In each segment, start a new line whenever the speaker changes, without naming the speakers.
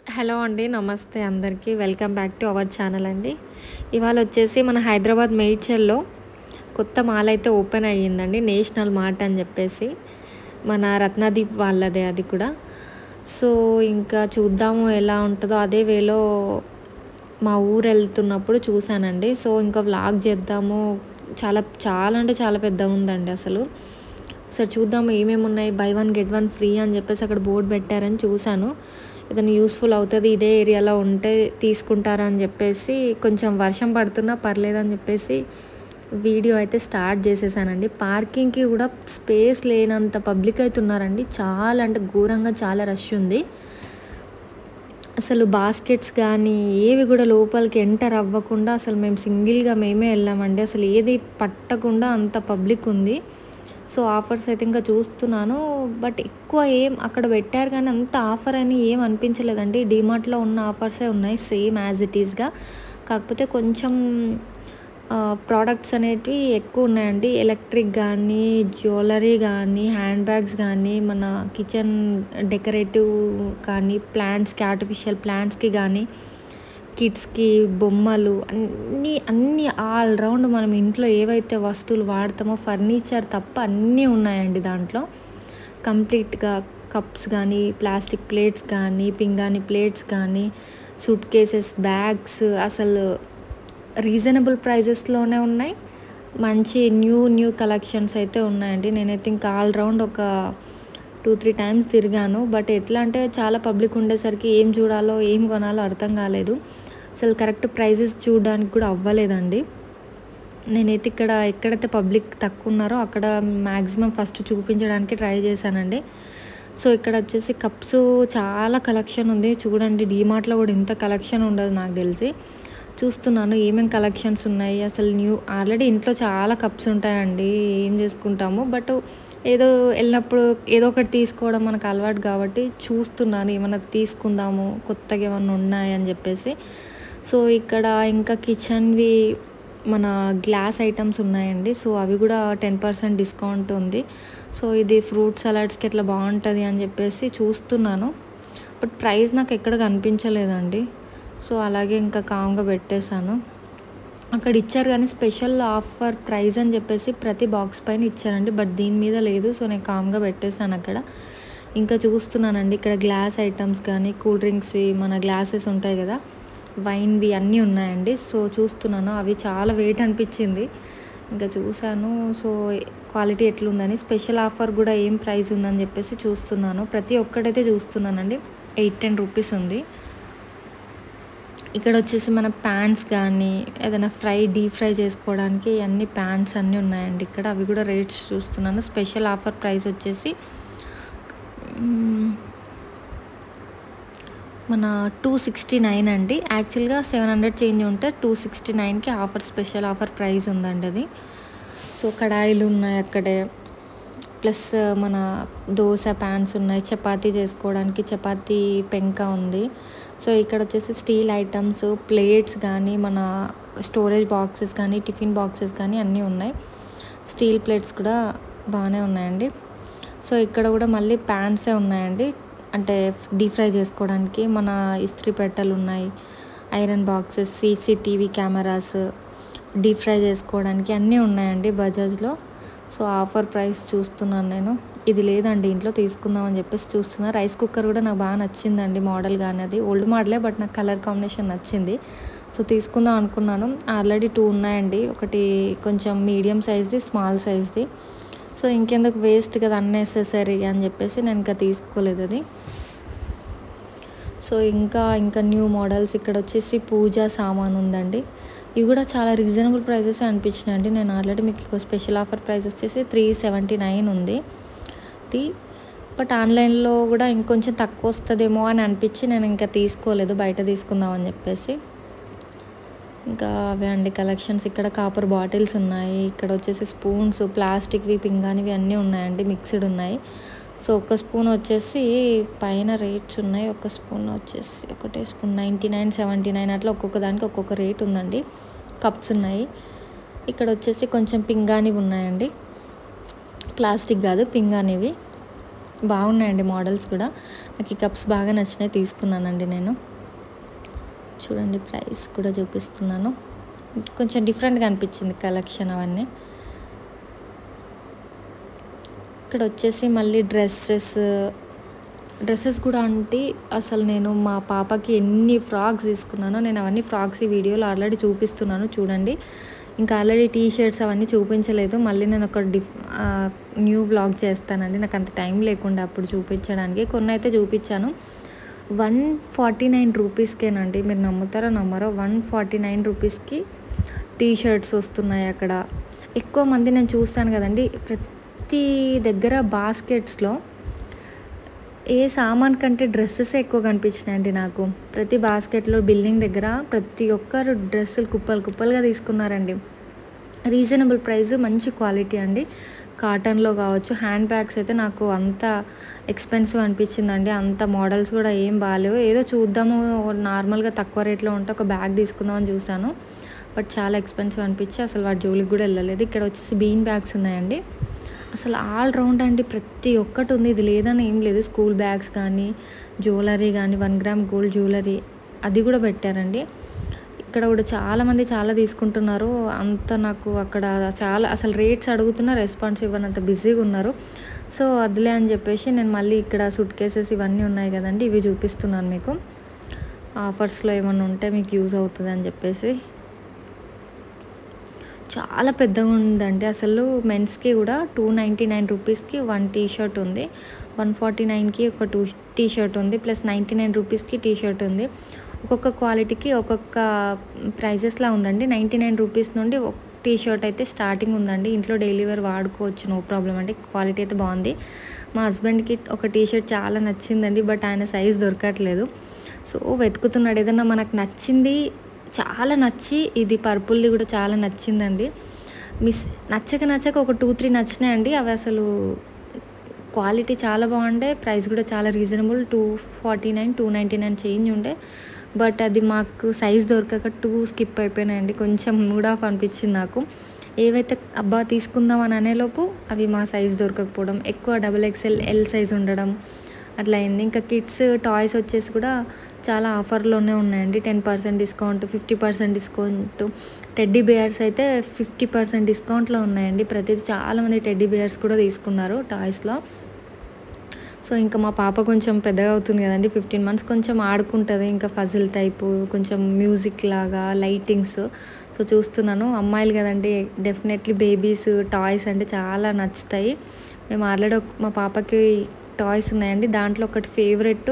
Hello అండి. నమస్తే అందరికీ. Welcome back to our channel అండి. ఇవాళ వచ్చేసి మన హైదరాబాద్ మేడ్చల్‌లో కొత్త మాల్ అయితే ఓపెన్ అయ్యిందండి. నేషనల్ మార్ట్ అని చెప్పేసి. మన రత్నదీప్ వాళ్ళదే అది కూడా. సో, ఇంకా చూద్దాము ఎలా ఉంటదో. అదే వేలో మా ఊరెళ్తున్నప్పుడు చూశానండి. సో, ఇంకా వ్లాగ్ చేద్దాము. చాలా చాలా అంటే చాలా పెద్దగుందండి అసలు. ఒకసారి చూద్దాము ఏమేమున్నాయి. Buy one get one free అని చెప్పేసి అక్కడ బోర్డ్ పెట్టారని చూశాను. ఏదైనా యూస్‌ఫుల్ అవుతది. ఇదే ఏరియాలో ఉంటే తీసుకుంటారా అని చెప్పేసి కొంచెం వర్షం పడుతున్నా పర్లేదని చెప్పేసి వీడియో అయితే స్టార్ట్ చేసేసానండి. పార్కింగ్‌కి కూడా స్పేస్ లేనంత పబ్లిక్ అయితే ఉన్నారండి. చాలా అంటే ఘోరంగా చాలా రష్ ఉంది. అసలు బాస్కెట్స్ కానీ ఏవి కూడా లోపలికి ఎంటర్ అవ్వకుండా అసలు మేము సింగిల్‌గా మేమే వెళ్ళామండి. అసలు ఏది పట్టకుండా అంత పబ్లిక్ ఉంది. సో, ఆఫర్స్ అయితే ఇంకా చూస్తున్నాను. బట్ ఎక్కువ ఏం అక్కడ పెట్టారు కానీ అంత ఆఫర్ అని ఏం అనిపించలేదండి. డీమార్ట్‌లో ఉన్న ఆఫర్సే ఉన్నాయి సేమ్ యాజ్ ఇట్ ఈస్‌గా. కాకపోతే కొంచెం ప్రోడక్ట్స్ అనేటివి ఎక్కువ ఉన్నాయండి. ఎలక్ట్రిక్ కానీ, జ్యువెలరీ కానీ, హ్యాండ్ బ్యాగ్స్ కానీ, మన కిచెన్ డెకరేటివ్ కానీ, ప్లాంట్స్‌కి ఆర్టిఫిషియల్ ప్లాంట్స్‌కి కానీ, కిడ్స్‌కి బొమ్మలు అన్నీ ఆల్ రౌండ్ మనం ఇంట్లో ఏవైతే వస్తువులు వాడతామో ఫర్నిచర్ తప్ప అన్నీ ఉన్నాయండి దాంట్లో. కంప్లీట్‌గా కప్స్ కానీ, ప్లాస్టిక్ ప్లేట్స్ కానీ, పింగాణీ ప్లేట్స్ కానీ, సూట్ కేసెస్, బ్యాగ్స్ అసలు రీజనబుల్ ప్రైజెస్‌లోనే ఉన్నాయి. మంచి న్యూ కలెక్షన్స్ అయితే ఉన్నాయండి. నేనైతే ఇంకా ఆల్ రౌండ్ ఒక 2-3 టైమ్స్ తిరిగాను. బట్ ఎట్లా అంటే చాలా పబ్లిక్ ఉండేసరికి ఏం చూడాలో, ఏం కొనాలో అర్థం కాలేదు. అసలు కరెక్ట్ ప్రైజెస్ చూడడానికి కూడా అవ్వలేదండి. నేనైతే ఇక్కడ ఎక్కడైతే పబ్లిక్ తక్కువ ఉన్నారో అక్కడ మ్యాక్సిమం ఫస్ట్ చూపించడానికి ట్రై చేశానండి. సో, ఇక్కడ వచ్చేసి కప్స్ చాలా కలెక్షన్ ఉంది. చూడండి డీమార్ట్‌లో కూడా ఇంత కలెక్షన్ ఉండదు నాకు తెలిసి. చూస్తున్నాను ఏమేమి కలెక్షన్స్ ఉన్నాయి. అసలు ఆల్రెడీ ఇంట్లో చాలా కప్స్ ఉంటాయండి. ఏం చేసుకుంటాము. బట్ ఏదో వెళ్ళినప్పుడు ఏదో ఒకటి తీసుకోవడం మనకు అలవాటు కాబట్టి చూస్తున్నాను ఏమన్నా తీసుకుందాము, కొత్తగా ఏమన్నా ఉన్నాయని చెప్పేసి. సో, ఇక్కడ ఇంకా కిచెన్‌వి మన గ్లాస్ ఐటమ్స్ ఉన్నాయండి. సో, అవి కూడా 10% డిస్కౌంట్ ఉంది. సో, ఇది ఫ్రూట్ సలాడ్స్‌కి ఇట్లా బాగుంటుంది అని చెప్పేసి చూస్తున్నాను. బట్ ప్రైస్ నాకు ఎక్కడ కనిపించలేదండి. సో, అలాగే ఇంకా కామ్‌గా పెట్టేశాను. అక్కడ ఇచ్చారు కానీ స్పెషల్ ఆఫర్ ప్రైస్ అని చెప్పేసి ప్రతి బాక్స్ పైన ఇచ్చారండి. బట్ దీని మీద లేదు. సో, నేను కామ్‌గా పెట్టేశాను అక్కడ. ఇంకా చూస్తున్నానండి ఇక్కడ గ్లాస్ ఐటమ్స్ కానీ, కూల్ డ్రింక్స్‌వి మన గ్లాసెస్ ఉంటాయి కదా, వైన్‌వి అన్నీ ఉన్నాయండి. సో, చూస్తున్నాను అవి చాలా వెయిట్ అనిపించింది. ఇంకా చూశాను. సో, క్వాలిటీ ఎట్లుందని స్పెషల్ ఆఫర్ కూడా ఏం ప్రైస్ ఉందని చెప్పేసి చూస్తున్నాను. ప్రతి ఒక్కటైతే చూస్తున్నానండి. 8-10 రూపీస్ ఉంది. ఇక్కడ వచ్చేసి మన ప్యాన్స్ కానీ ఏదైనా డీప్ ఫ్రై చేసుకోవడానికి అన్ని ప్యాన్స్ అన్నీ ఉన్నాయండి ఇక్కడ. అవి కూడా రేట్స్ చూస్తున్నాను. స్పెషల్ ఆఫర్ ప్రైస్ వచ్చేసి మన 269 అండి. యాక్చువల్గా 700 చేంజ్ ఉంటే 269కి స్పెషల్ ఆఫర్ ప్రైస్ ఉందండి అది. సో, కడాయిలు ఉన్నాయి అక్కడే. ప్లస్ మన దోశ ప్యాన్స్ ఉన్నాయి. చపాతీ చేసుకోవడానికి చపాతీ పెంక ఉంది. సో, ఇక్కడ వచ్చేసి స్టీల్ ఐటమ్స్, ప్లేట్స్ కానీ, మన స్టోరేజ్ బాక్సెస్ కానీ, టిఫిన్ బాక్సెస్ కానీ అన్నీ ఉన్నాయి. స్టీల్ ప్లేట్స్ కూడా బాగానే ఉన్నాయండి. సో, ఇక్కడ కూడా మళ్ళీ ప్యాన్సే ఉన్నాయండి. అంటే డీప్ ఫ్రై చేసుకోవడానికి మన ఇస్త్రీ పెట్టెలు ఉన్నాయి. Iron boxes, CCTV cameras, deep fry చేసుకోవడానికి అన్నీ ఉన్నాయండి బజాజ్లో. సో, ఆఫర్ ప్రైస్ చూస్తున్నాను నేను. ఇది లేదండి ఇంట్లో తీసుకుందామని చెప్పేసి చూస్తున్నా. రైస్ కుక్కర్ కూడా నాకు బాగా నచ్చిందండి మోడల్ కానీ. అది ఓల్డ్ మోడలే బట్ నాకు కలర్ కాంబినేషన్ నచ్చింది. సో, తీసుకుందాం అనుకున్నాను. ఆల్రెడీ 2 ఉన్నాయండి. ఒకటి కొంచెం మీడియం సైజ్ది, స్మాల్ సైజ్ది. సో, ఇంకెందుకు వేస్ట్ కదా అన్నెసెసరీ అని చెప్పేసి నేను ఇంకా తీసుకోలేదు అది. సో, ఇంకా న్యూ మోడల్స్ ఇక్కడ వచ్చేసి పూజా సామాన్ ఉందండి. ఇవి కూడా చాలా రీజనబుల్ ప్రైజెస్ అనిపించినాయండి. నేను ఆల్రెడీ మీకు స్పెషల్ ఆఫర్ ప్రైస్ వచ్చేసి 379 ఉంది. బట్ ఆన్లైన్లో కూడా ఇంకొంచెం తక్కువ వస్తుందేమో అని అనిపించి నేను ఇంకా తీసుకోలేదు. బయట తీసుకుందామని చెప్పేసి. ఇంకా అవే అండి కలెక్షన్స్. ఇక్కడ కాపర్ బాటిల్స్ ఉన్నాయి. ఇక్కడ వచ్చేసి స్పూన్స్, ప్లాస్టిక్వి, పింగాణివి అన్నీ ఉన్నాయండి. మిక్స్డ్ ఉన్నాయి. సో, ఒక స్పూన్ వచ్చేసి పైన రేట్స్ ఉన్నాయి. ఒక స్పూన్ వచ్చేసి ఒకటే స్పూన్ 99, 79 అట్లా ఒక్కొక్క దానికి ఒక్కొక్క రేట్ ఉందండి. కప్స్ ఉన్నాయి. ఇక్కడ వచ్చేసి కొంచెం పింగాణివి ఉన్నాయండి. ప్లాస్టిక్ కాదు పింగాణివి. బాగున్నాయండి మోడల్స్ కూడా. నాకు ఈ కప్స్ బాగా నచ్చినాయి, తీసుకున్నానండి నేను. చూడండి ప్రైస్ కూడా చూపిస్తున్నాను. కొంచెం డిఫరెంట్గా అనిపించింది కలెక్షన్ అవన్నీ. ఇక్కడ వచ్చేసి మళ్ళీ డ్రెస్సెస్ కూడా అంటే అసలు నేను మా పాపకి ఎన్ని ఫ్రాక్స్ తీసుకున్నానో, నేను అవన్నీ ఫ్రాక్స్ ఈ వీడియోలో ఆల్రెడీ చూపిస్తున్నాను చూడండి. ఇంకా ఆల్రెడీ టీ షర్ట్స్ అవన్నీ చూపించలేదు, మళ్ళీ నేను ఒక న్యూ వ్లాగ్ చేస్తానండి. నాకు అంత టైం లేకుండా అప్పుడు చూపించడానికి. కొన్ని అయితే చూపించాను. 149 రూపీస్కేనండి, మీరు నమ్ముతారో నమ్మరో, 149 రూపీస్కి టీ షర్ట్స్ వస్తున్నాయి అక్కడ. ఎక్కువ మంది నేను చూస్తాను కదండి, ప్రతి దగ్గర బాస్కెట్స్లో ఏ సామాన్ కంటే డ్రెస్సెస్ ఎక్కువ కనిపించినాయండి నాకు. ప్రతి బాస్కెట్లో బిల్డింగ్ దగ్గర ప్రతి ఒక్కరు డ్రెస్సులు కుప్పలుగా తీసుకున్నారండి. రీజనబుల్ ప్రైస్, మంచి క్వాలిటీ అండి. కాటన్లో కావచ్చు. హ్యాండ్ బ్యాగ్స్ అయితే నాకు అంత ఎక్స్పెన్సివ్ అనిపించిందండి. అంత మోడల్స్ కూడా ఏం బాగాలేవు. ఏదో చూద్దాము నార్మల్గా తక్కువ రేట్లో ఉంటే ఒక బ్యాగ్ తీసుకుందామని చూసాను, బట్ చాలా ఎక్స్పెన్సివ్ అనిపించి అసలు వాటి జోలికి కూడా వెళ్ళలేదు. ఇక్కడ వచ్చేసి బీన్ బ్యాగ్స్ ఉన్నాయండి. అసలు ఆల్ రౌండ్ అండి, ప్రతి ఒక్కటి ఉంది. ఇది లేదని ఏం లేదు. స్కూల్ బ్యాగ్స్ కానీ, జ్యువెలరీ కానీ, 1 గ్రామ్ గోల్డ్ జ్యువెలరీ అది కూడా పెట్టారండి. ఇక్కడ కూడా చాలామంది చాలా తీసుకుంటున్నారు. అంత నాకు అక్కడ చాలా అసలు రేట్స్ అడుగుతున్నా రెస్పాన్స్ ఇవ్వనంత బిజీగా ఉన్నారు. సో అదిలే అని చెప్పేసి నేను మళ్ళీ ఇక్కడ సూట్ కేసెస్ ఇవన్నీ ఉన్నాయి కదండి, ఇవి చూపిస్తున్నాను మీకు. ఆఫర్స్లో ఏమన్నా ఉంటే మీకు యూజ్ అవుతుంది అని చెప్పేసి. చాలా పెద్దగా ఉందండి అసలు. మెన్స్కి కూడా 299 రూపీస్కి 1 టీ షర్ట్ ఉంది, 149కి ఒక 2 టీ షర్ట్ ఉంది, ప్లస్ 99 రూపీస్కి టీ షర్ట్ ఉంది. ఒక్కొక్క క్వాలిటీకి ఒక్కొక్క ప్రైజెస్లా ఉందండి. 99 రూపీస్ నుండి ఒక టీ షర్ట్ అయితే స్టార్టింగ్ ఉందండి. ఇంట్లో డైలీ వేర్ వాడుకోవచ్చు, నో ప్రాబ్లం అండి. క్వాలిటీ అయితే బాగుంది. మా హస్బెండ్కి ఒక టీ షర్ట్ చాలా నచ్చిందండి, బట్ ఆయన సైజ్ దొరకట్లేదు. సో వెతుకుతున్నాడు ఏదన్నా మనకు నచ్చింది. చాలా నచ్చి ఇది పర్పుల్ది కూడా చాలా నచ్చిందండి. నచ్చక ఒక 2-3 నచ్చినాయండి. అవి అసలు క్వాలిటీ చాలా బాగుండే, ప్రైస్ కూడా చాలా రీజనబుల్. 249, 299 చేంజ్ ఉండే, బట్ అది మాకు సైజ్ దొరకక 2 స్కిప్ అయిపోయినాయండి. కొంచెం మూడ్ ఆఫ్ అనిపించింది నాకు. ఏవైతే అబ్బా తీసుకుందాం అని అనేలోపు అవి మా సైజ్ దొరకకపోవడం, ఎక్కువ XXL, L సైజ్ ఉండడం అట్లా అయింది. ఇంకా కిడ్స్ టాయ్స్ వచ్చేసి కూడా చాలా ఆఫర్లోనే ఉన్నాయండి. 10% డిస్కౌంట్, 50% డిస్కౌంట్. టెడ్డీ బేర్స్ అయితే 50% డిస్కౌంట్లో ఉన్నాయండి. ప్రతిదీ చాలామంది టెడ్డీ బేర్స్ కూడా తీసుకున్నారు టాయ్స్లో. సో ఇంకా మా పాప కొంచెం పెద్దగా అవుతుంది కదండి, 15 months, కొంచెం ఆడుకుంటుంది. ఇంకా ఫజిల్ టైపు, కొంచెం మ్యూజిక్ లాగా, లైటింగ్స్. సో చూస్తున్నాను. అమ్మాయిలు కదండి, డెఫినెట్లీ బేబీస్ టాయ్స్ అంటే చాలా నచ్చుతాయి. మేము ఆల్రెడీ మా పాపకి టాయ్స్ ఉన్నాయండి. దాంట్లో ఒకటి ఫేవరెట్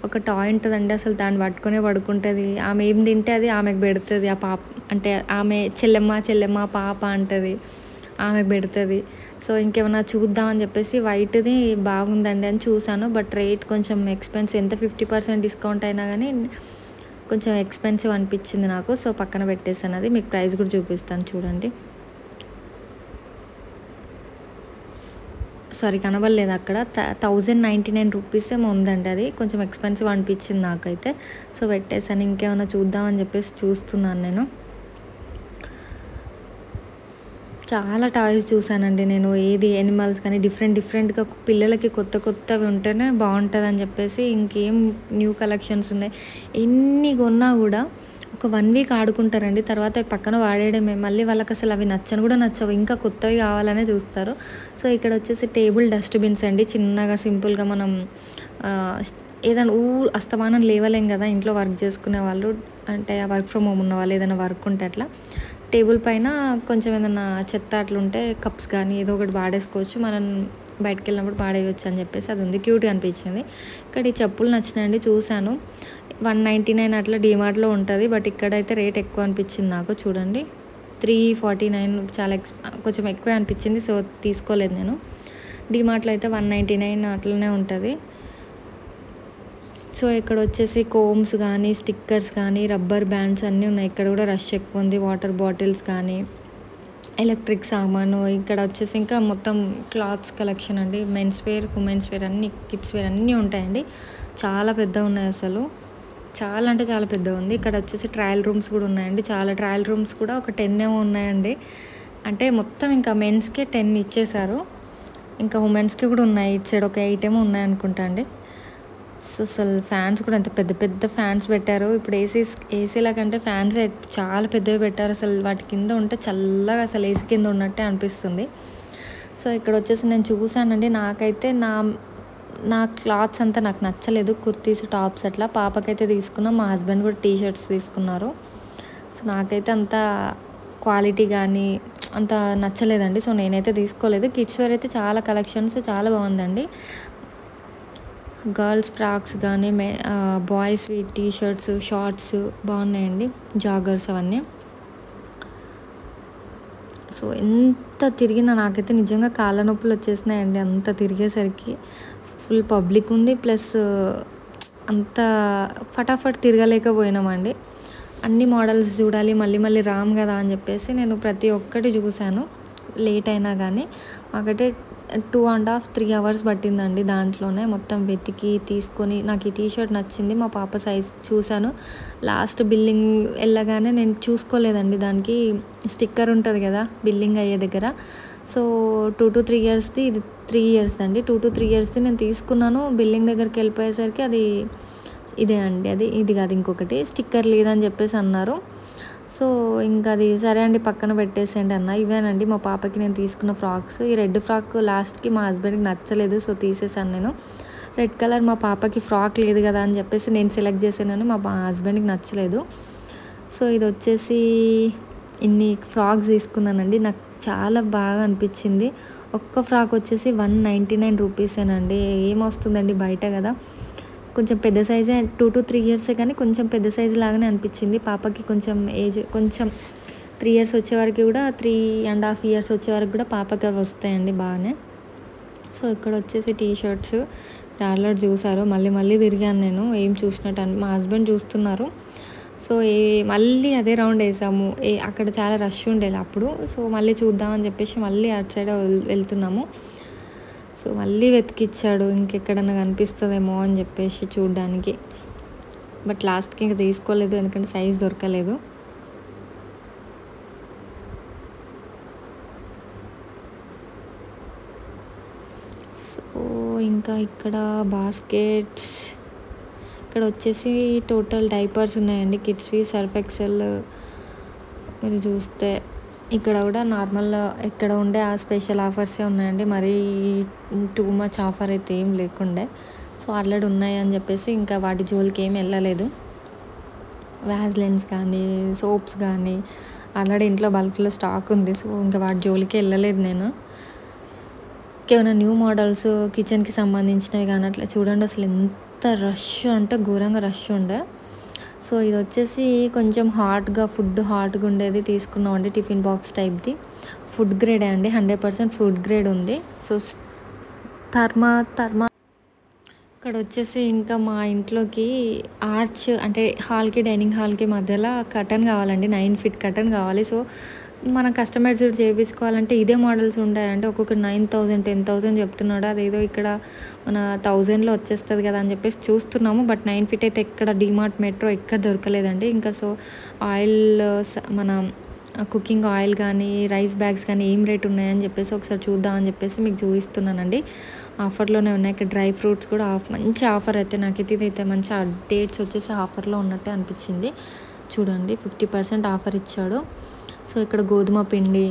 ఒక టాయ్ ఉంటుందండి. అసలు దాన్ని పట్టుకునే పడుకుంటుంది. ఆమె ఏం తింటే అది ఆమెకు పెడుతుంది. ఆ పాప అంటే ఆమె చెల్లెమ్మ పాప అంటుంది, ఆమెకు పెడుతుంది. సో ఇంకేమన్నా చూద్దామని చెప్పేసి వైట్ది బాగుందండి అని చూసాను, బట్ రేట్ కొంచెం ఎక్స్పెన్సివ్. ఎంత 50% డిస్కౌంట్ అయినా కానీ కొంచెం ఎక్స్పెన్సివ్ అనిపించింది నాకు. సో పక్కన పెట్టేసాను. అది మీకు ప్రైస్ కూడా చూపిస్తాను చూడండి. సారీ కనబడలేదు అక్కడ. 1099 రూపీస్ ఏమో ఉందండి. అది కొంచెం ఎక్స్పెన్సివ్ అనిపించింది నాకైతే. సో పెట్టేసాను. ఇంకేమైనా చూద్దామని చెప్పేసి చూస్తున్నాను నేను. చాలా టాయ్స్ చూసానండి నేను. ఏది ఎనిమల్స్ కానీ డిఫరెంట్గా పిల్లలకి కొత్తవి ఉంటేనే బాగుంటుంది అని చెప్పేసి ఇంకేం న్యూ కలెక్షన్స్ ఉన్నాయి. ఎన్ని కొన్నా కూడా ఒక 1 వీక్ ఆడుకుంటారండి, తర్వాత పక్కన వాడేయడమే. మళ్ళీ వాళ్ళకి అసలు అవి నచ్చవు, ఇంకా కొత్తవి కావాలనే చూస్తారు. సో ఇక్కడ వచ్చేసి టేబుల్ డస్ట్బిన్స్ అండి. చిన్నగా సింపుల్గా మనం ఏదైనా అస్తమానం లేవలేం కదా ఇంట్లో వర్క్ చేసుకునే వాళ్ళు, అంటే వర్క్ ఫ్రమ్ హోమ్ ఉన్న వాళ్ళు, ఏదైనా వర్క్ ఉంటే అట్లా టేబుల్ పైన కొంచెం ఏదైనా చెత్త అట్లుంటే కప్స్ కానీ ఏదో ఒకటి వాడేసుకోవచ్చు, మనం బయటకు వెళ్ళినప్పుడు పాడేయవచ్చు అని చెప్పేసి అది ఉంది. క్యూట్గా అనిపించింది. ఇక్కడ ఈ చెప్పులు నచ్చినాయండి, చూశాను. 199 అట్లా డీమార్ట్లో ఉంటుంది, బట్ ఇక్కడైతే రేట్ ఎక్కువ అనిపించింది నాకు. చూడండి 349, చాలా కొంచెం ఎక్కువ అనిపించింది. సో తీసుకోలేదు నేను. డీమార్ట్లో అయితే 199 అట్లనే ఉంటుంది. సో ఇక్కడ వచ్చేసి కోమ్స్ కానీ, స్టిక్కర్స్ కానీ, రబ్బర్ బ్యాండ్స్ అన్నీ ఉన్నాయి. ఇక్కడ కూడా రష్ ఎక్కువ ఉంది. వాటర్ బాటిల్స్ కానీ, ఎలక్ట్రిక్ సామాను. ఇక్కడ వచ్చేసి ఇంకా మొత్తం క్లాత్స్ కలెక్షన్ అండి. మెన్స్ వేర్, ఉమెన్స్ వేర్ అన్నీ, కిడ్స్ వేర్ అన్నీ ఉంటాయండి. చాలా పెద్దగా ఉన్నాయి అసలు, చాలా అంటే చాలా పెద్దగా ఉంది. ఇక్కడ వచ్చేసి ట్రయల్ రూమ్స్ కూడా ఉన్నాయండి. చాలా ట్రయల్ రూమ్స్ కూడా ఒక 10 ఏమో ఉన్నాయండి. అంటే మొత్తం ఇంకా మెన్స్కే 10 ఇచ్చేసారు. ఇంకా ఉమెన్స్కి కూడా ఉన్నాయి, ఇటు సైడ్ ఒక 8 ఏమో ఉన్నాయి అనుకుంటా అండి. సో అసలు ఫ్యాన్స్ కూడా ఎంత పెద్ద పెద్ద ఫ్యాన్స్ పెట్టారు. ఇప్పుడు ఏసీల కంటే ఫ్యాన్స్ చాలా పెద్దవి పెట్టారు. అసలు వాటి కింద ఉంటే చల్లగా అసలు ఏసీ కింద ఉన్నట్టే అనిపిస్తుంది. సో ఇక్కడ వచ్చేసి నేను చూసానండి, నాకైతే నా క్లాత్స్ అంతా నాకు నచ్చలేదు. కుర్తీస్, టాప్స్ అట్లా. పాపకైతే తీసుకున్నాం, మా హస్బెండ్ కూడా టీ షర్ట్స్ తీసుకున్నారు. సో నాకైతే అంత క్వాలిటీ కానీ అంత నచ్చలేదండి. సో నేనైతే తీసుకోలేదు. కిడ్స్ వేర్ అయితే చాలా కలెక్షన్స్ చాలా బాగుందండి. గర్ల్స్ ఫ్రాక్స్ కానీ బాయ్స్వి టీ షర్ట్స్, షార్ట్స్ బాగున్నాయండి, జాగర్స్ అవన్నీ. సో ఎంత తిరిగినా నాకైతే నిజంగా కాళ్ళ నొప్పులు వచ్చేసినాయండి అంత తిరిగేసరికి. ఫుల్ పబ్లిక్ ఉంది, ప్లస్ అంత ఫటాఫట్ తిరగలేకపోయినామండి. అన్ని మోడల్స్ చూడాలి, మళ్ళీ మళ్ళీ రామ్ కదా అని చెప్పేసి నేను ప్రతి ఒక్కటి చూశాను. లేట్ అయినా కానీ మాకైతే 2.5 3 hours పట్టిందండి. దాంట్లోనే మొత్తం వెతికి తీసుకొని నాకు ఈ టీ షర్ట్ నచ్చింది, మా పాప సైజ్ చూశాను. లాస్ట్ బిల్లింగ్ వెళ్ళగానే నేను చూసుకోలేదండి, దానికి స్టిక్కర్ ఉంటుంది కదా బిల్లింగ్ అయ్యే దగ్గర. సో 2 to 3 yearsది, ఇది 3 years అండి. 2 to 3 yearsది నేను తీసుకున్నాను. బిల్లింగ్ దగ్గరికి వెళ్ళిపోయేసరికి అది ఇదే అండి, ఇది కాదు ఇంకొకటి, స్టిక్కర్ లేదని చెప్పేసి అన్నారు. సో ఇంకా అది సరే అండి పక్కన పెట్టేసేయండి అన్న. ఇవేనండి మా పాపకి నేను తీసుకున్న ఫ్రాక్స్. ఈ రెడ్ ఫ్రాక్ లాస్ట్కి మా హస్బెండ్కి నచ్చలేదు, సో తీసేసాను నేను. రెడ్ కలర్ మా పాపకి ఫ్రాక్ లేదు కదా అని చెప్పేసి నేను సెలెక్ట్ చేసానని మా హస్బెండ్కి నచ్చలేదు. సో ఇది వచ్చేసి ఇన్ని ఫ్రాక్స్ తీసుకున్నానండి. నాకు చాలా బాగా అనిపించింది. ఒక్క ఫ్రాక్ వచ్చేసి 199 రూపీసేనండి. ఏమొస్తుందండి బయట కదా. కొంచెం పెద్ద సైజే, 2 to 3 years కానీ కొంచెం పెద్ద సైజు లాగానే అనిపించింది. పాపకి కొంచెం ఏజ్, కొంచెం 3 years వచ్చే వరకు కూడా, 3.5 years వచ్చే వరకు కూడా పాపకి అవి వస్తాయండి బాగానే. సో ఇక్కడ వచ్చేసి టీ షర్ట్స్ ఆల్రెడీ చూసారు. మళ్ళీ తిరిగాను నేను, ఏం చూసినట్టు మా హస్బెండ్ చూస్తున్నారు. సో మళ్ళీ అదే రౌండ్ వేసాము. అక్కడ చాలా రష్ ఉండేది అప్పుడు. సో మళ్ళీ చూద్దామని చెప్పేసి మళ్ళీ అటు సైడ్ వెళ్తున్నాము. సో మళ్ళీ వెతికిచ్చాడు ఇంకెక్కడన్నా కనిపిస్తుందేమో అని చెప్పేసి చూడ్డానికి. బట్ లాస్ట్కి ఇంకా తీసుకోలేదు, ఎందుకంటే సైజ్ దొరకలేదు. సో ఇంకా ఇక్కడ బాస్కెట్స్, ఇక్కడ వచ్చేసి టోటల్ డైపర్స్ ఉన్నాయండి కిడ్స్వి, సర్ఫ్ ఎక్సెల్. మీరు చూస్తే ఇక్కడ కూడా నార్మల్ ఇక్కడ ఉండే ఆ స్పెషల్ ఆఫర్సే ఉన్నాయండి. మరీ టూ మచ్ ఆఫర్ అయితే ఏం లేకుండే. సో ఆల్రెడీ ఉన్నాయి అని చెప్పేసి ఇంకా వాటి జోలికి ఏం వెళ్ళలేదు. వ్యాజ్లైన్స్ కానీ సోప్స్ కానీ ఆల్రెడీ ఇంట్లో బల్క్లో స్టాక్ ఉంది. సో ఇంకా వాటి జోలికి వెళ్ళలేదు నేను. ఇంకేమైనా న్యూ మోడల్స్ కిచెన్కి సంబంధించినవి కానీ అట్లా చూడండి. అసలు ఎంత రష్ అంటే ఘోరంగా రష్ ఉండే. సో ఇది వచ్చేసి కొంచెం ఫుడ్ హాట్గా ఉండేది తీసుకున్నామండి, టిఫిన్ బాక్స్ టైప్ది. ఫుడ్ గ్రేడ్ అండి, 100% ఫుడ్ గ్రేడ్ ఉంది. సో థర్మా ఇక్కడ వచ్చేసి ఇంకా మా ఇంట్లోకి ఆర్చ్ అంటే హాల్కి, డైనింగ్ హాల్కి మధ్యలో కర్టన్ కావాలండి, 9 feet కర్టన్ కావాలి. సో మనం కస్టమైజ్డ్ చేయించుకోవాలంటే ఇదే మోడల్స్ ఉంటాయంటే ఒక్కొక్కటి 9,000 10,000 చెప్తున్నాడు. అదేదో ఇక్కడ మన 1000లో వచ్చేస్తుంది కదా అని చెప్పేసి చూస్తున్నాము. బట్ 9 feet అయితే ఎక్కడ డిమార్ట్, మెట్రో ఎక్కడ దొరకలేదండి. ఇంకా సో ఆయిల్, మన కుకింగ్ ఆయిల్ కానీ రైస్ బ్యాగ్స్ కానీ ఏం రేట్ ఉన్నాయని చెప్పేసి ఒకసారి చూద్దామని చెప్పేసి మీకు చూపిస్తున్నానండి. ఆఫర్లోనే ఉన్నాయి. ఇక్కడ డ్రై ఫ్రూట్స్ కూడా మంచి ఆఫర్ అయితే నాకైతే ఇదైతే మంచి డేట్స్ వచ్చేసి ఆఫర్లో ఉన్నట్టే అనిపించింది. చూడండి 50% ఆఫర్ ఇచ్చాడు. సో ఇక్కడ గోధుమ పిండి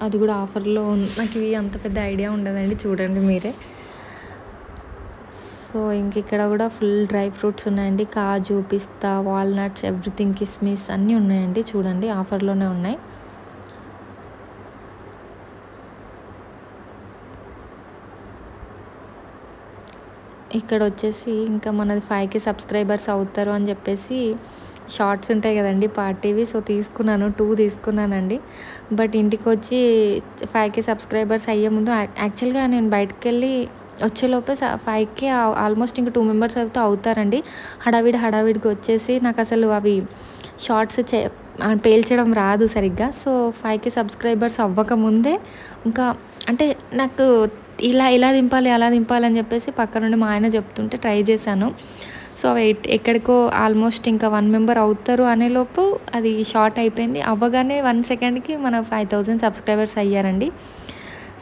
అది కూడా ఆఫర్లో ఉంది. నాకు ఇవి అంత పెద్ద ఐడియా ఉండదండి, చూడండి మీరే. సో ఇంక ఇక్కడ కూడా ఫుల్ డ్రై ఫ్రూట్స్ ఉన్నాయండి, కాజు, పిస్తా, వాల్నట్స్, ఎవ్రీథింగ్, కిస్మిస్ అన్నీ ఉన్నాయండి. చూడండి ఆఫర్లోనే ఉన్నాయి. ఇక్కడ వచ్చేసి ఇంకా మనది 5K సబ్స్క్రైబర్స్ అవుతారు అని చెప్పేసి షార్ట్స్ ఉంటాయి కదండి పార్టీవి. సో తీసుకున్నాను, 2 తీసుకున్నానండి. బట్ ఇంటికి వచ్చి 5K సబ్స్క్రైబర్స్ అయ్యే ముందు యాక్చువల్గా నేను బయటకు వెళ్ళి వచ్చేలోపే 5K ఆల్మోస్ట్ ఇంకా 2 members అయితే అవుతారండి. హడావిడికి వచ్చేసి నాకు అసలు అవి షార్ట్స్ పేల్చడం రాదు సరిగ్గా. సో 5K సబ్స్క్రైబర్స్ అవ్వకముందే ఇంకా అంటే నాకు ఇలా దింపాలి అలా దింపాలి అని చెప్పేసి పక్క నుండి మా ఆయన చెప్తుంటే ట్రై చేశాను. సో ఎక్కడికో ఆల్మోస్ట్ ఇంకా 1 మెంబర్ అవుతారు అనేలోపు అది షార్ట్ అయిపోయింది. అవ్వగానే 1 సెకండ్‌కి మన 5000 సబ్స్క్రైబర్స్ అయ్యారండి.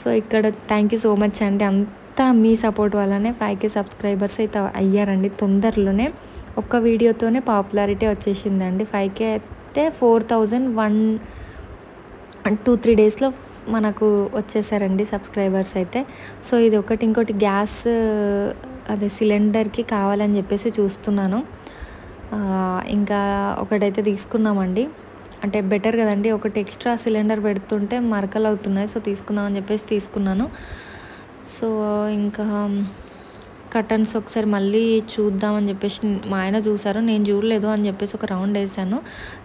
సో ఇక్కడ థ్యాంక్ యూ సో మచ్ అండి. అంతా మీ సపోర్ట్ వల్లనే 5K సబ్స్క్రైబర్స్ అయితే అయ్యారండి తొందరలోనే. ఒక్క వీడియోతోనే పాపులారిటీ వచ్చేసిందండి. 5K అయితే 4001 2-3 డేస్‌లో మనకు వచ్చేసారండి సబ్స్క్రైబర్స్ అయితే. సో ఇది ఒకటి, ఇంకోటి గ్యాస్ అదే సిలిండర్‌కి కావాలని చెప్పేసి చూస్తున్నాను. ఇంకా ఒకటైతే తీసుకున్నామండి. అంటే బెటర్ కదండి, ఒకటి ఎక్స్ట్రా సిలిండర్ పెడుతుంటే మరకలు అవుతున్నాయి. సో తీసుకుందామని చెప్పేసి తీసుకున్నాను. సో ఇంకా కర్టన్స్ ఒకసారి మళ్ళీ చూద్దామని చెప్పేసి మా ఆయన చూసారు, నేను చూడలేదు అని చెప్పేసి ఒక రౌండ్ వేసాను.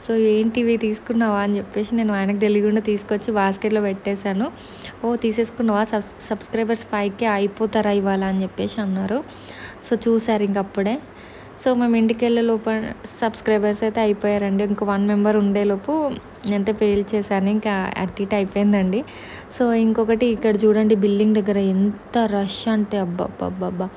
సో ఏంటివి తీసుకున్నావా అని చెప్పేసి నేను ఆయనకు తెలియకుండా తీసుకొచ్చి బాస్కెట్లో పెట్టేశాను. ఓ తీసేసుకున్నావా, సబ్స్క్రైబర్స్ 5K అయిపోతారా ఇవాళ అని చెప్పేసి అన్నారు. సో చూసారు ఇంకప్పుడే. సో మేము ఇంటికి వెళ్ళే లోపు సబ్స్క్రైబర్స్ అయితే అయిపోయారండి. ఇంకో 1 మెంబర్ ఉండేలోపు నేనైతే పేల్ చేశాను. ఇంకా అటు ఇటు అయిపోయిందండి. సో ఇంకొకటి ఇక్కడ చూడండి, బిల్డింగ్ దగ్గర ఎంత రష్ అంటే అబ్బబ్బబ్బబ్బా!